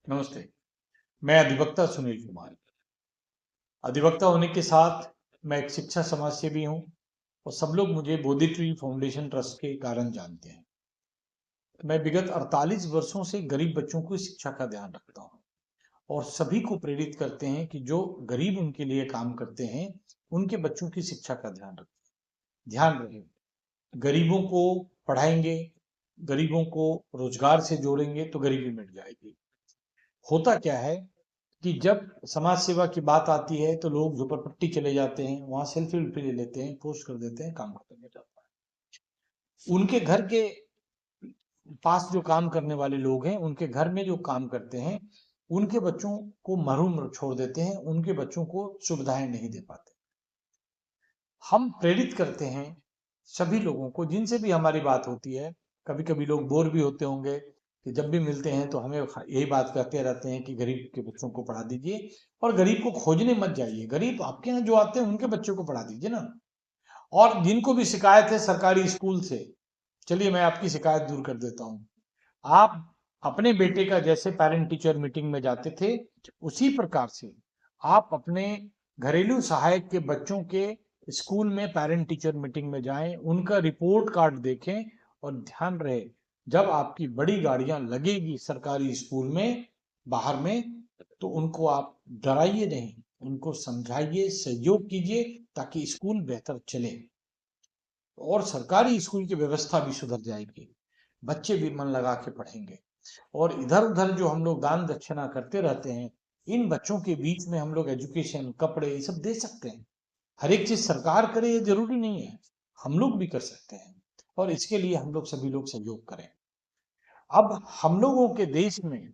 नमस्ते। मैं अधिवक्ता सुनील कुमार। अधिवक्ता होने के साथ मैं एक शिक्षा समाजसेवी हूँ और सब लोग मुझे बोधि ट्री फाउंडेशन ट्रस्ट के कारण जानते हैं। मैं विगत 48 वर्षों से गरीब बच्चों की शिक्षा का ध्यान रखता हूँ और सभी को प्रेरित करते हैं कि जो गरीब उनके लिए काम करते हैं, उनके बच्चों की शिक्षा का ध्यान रखें। ध्यान रहे, गरीबों को पढ़ाएंगे, गरीबों को रोजगार से जोड़ेंगे तो गरीबी मिट जाएगी। होता क्या है कि जब समाज सेवा की बात आती है तो लोग झोपड़पट्टी चले जाते हैं, वहां सेल्फी वेल्फी ले लेते हैं, पोस्ट कर देते हैं, काम खत्म हो जाता है। उनके घर के पास जो काम करने वाले लोग हैं, उनके घर में जो काम करते हैं, उनके बच्चों को महरूम छोड़ देते हैं, उनके बच्चों को सुविधाएं नहीं दे पाते। हम प्रेरित करते हैं सभी लोगों को जिनसे भी हमारी बात होती है। कभी कभी लोग बोर भी होते होंगे कि जब भी मिलते हैं तो हमें यही बात कहते रहते हैं कि गरीब के बच्चों को पढ़ा दीजिए, और गरीब को खोजने मत जाइए, गरीब आपके यहाँ जो आते हैं उनके बच्चों को पढ़ा दीजिए ना। और जिनको भी शिकायत है सरकारी स्कूल से, चलिए मैं आपकी शिकायत दूर कर देता हूँ। आप अपने बेटे का जैसे पेरेंट टीचर मीटिंग में जाते थे, उसी प्रकार से आप अपने घरेलू सहायक के बच्चों के स्कूल में पेरेंट टीचर मीटिंग में जाएं, उनका रिपोर्ट कार्ड देखें। और ध्यान रहे, जब आपकी बड़ी गाड़ियां लगेगी सरकारी स्कूल में बाहर में, तो उनको आप डराइए नहीं, उनको समझाइए, सहयोग कीजिए, ताकि स्कूल बेहतर चले और सरकारी स्कूल की व्यवस्था भी सुधर जाएगी, बच्चे भी मन लगा के पढ़ेंगे। और इधर उधर जो हम लोग दान दक्षिणा करते रहते हैं, इन बच्चों के बीच में हम लोग एजुकेशन, कपड़े, ये सब दे सकते हैं। हर एक चीज सरकार करे ये जरूरी नहीं है, हम लोग भी कर सकते हैं, और इसके लिए हम लोग सभी लोग सहयोग करें। अब हम लोगों के देश में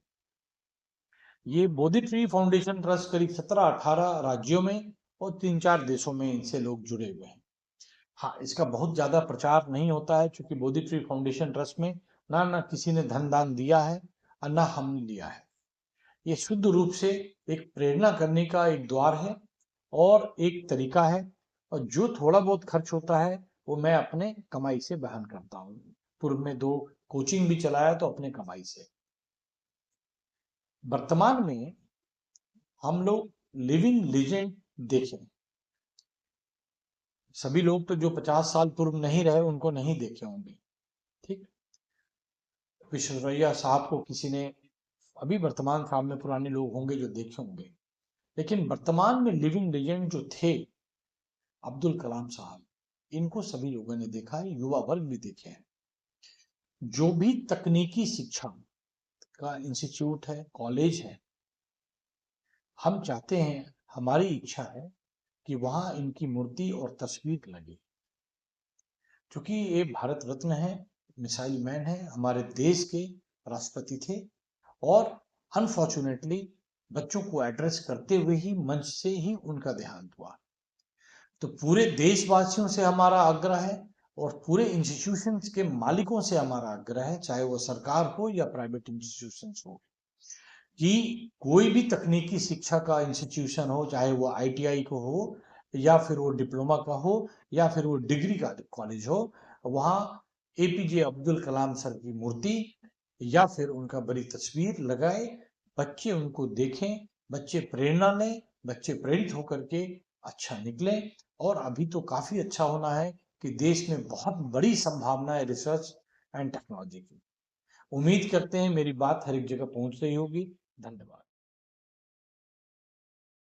ये बोधि ट्री फाउंडेशन ट्रस्ट करीब 17-18 राज्यों में और 3-4 देशों में इनसे लोग जुड़े हुए हैं। हाँ, इसका बहुत ज्यादा प्रचार नहीं होता है, क्योंकि बोधि ट्री फाउंडेशन ट्रस्ट में ना किसी ने धन दान दिया है और ना हमने लिया है। ये शुद्ध रूप से एक प्रेरणा करने का एक द्वार है और एक तरीका है, और जो थोड़ा बहुत खर्च होता है वो मैं अपने कमाई से वहन करता हूँ। पूर्व में 2 कोचिंग भी चलाया तो अपने कमाई से। वर्तमान में हम लोग लिविंग लेजेंड देखें, सभी लोग तो जो 50 साल पूर्व नहीं रहे उनको नहीं देखे होंगे, ठीक। विश्वेश्वरैया साहब को किसी ने, अभी वर्तमान काल में पुराने लोग होंगे जो देखे होंगे, लेकिन वर्तमान में लिविंग लेजेंड जो थे अब्दुल कलाम साहब, इनको सभी लोगों ने देखा है, युवा वर्ग भी देखे हैं। जो भी तकनीकी शिक्षा का इंस्टीट्यूट है, कॉलेज है, हम चाहते हैं, हमारी इच्छा है कि वहां इनकी मूर्ति और तस्वीर लगे, क्योंकि ये भारत रत्न है, मिसाइल मैन है, हमारे देश के राष्ट्रपति थे। और अनफॉर्चुनेटली बच्चों को एड्रेस करते हुए ही मंच से ही उनका देहांत हुआ। तो पूरे देशवासियों से हमारा आग्रह है और पूरे इंस्टीट्यूशंस के मालिकों से हमारा आग्रह है, चाहे वो सरकार हो या प्राइवेट इंस्टीट्यूशंस हो, कि कोई भी तकनीकी शिक्षा का इंस्टीट्यूशन हो, चाहे वो आईटीआई को हो या फिर वो डिप्लोमा का हो या फिर वो डिग्री का कॉलेज हो, वहाँ एपीजे अब्दुल कलाम सर की मूर्ति या फिर उनका बड़ी तस्वीर लगाए, बच्चे उनको देखें, बच्चे प्रेरणा लें, बच्चे प्रेरित होकर के अच्छा निकले। और अभी तो काफी अच्छा होना है कि देश में बहुत बड़ी संभावना है रिसर्च एंड टेक्नोलॉजी की। उम्मीद करते हैं मेरी बात हर एक जगह पहुंच रही होगी। धन्यवाद।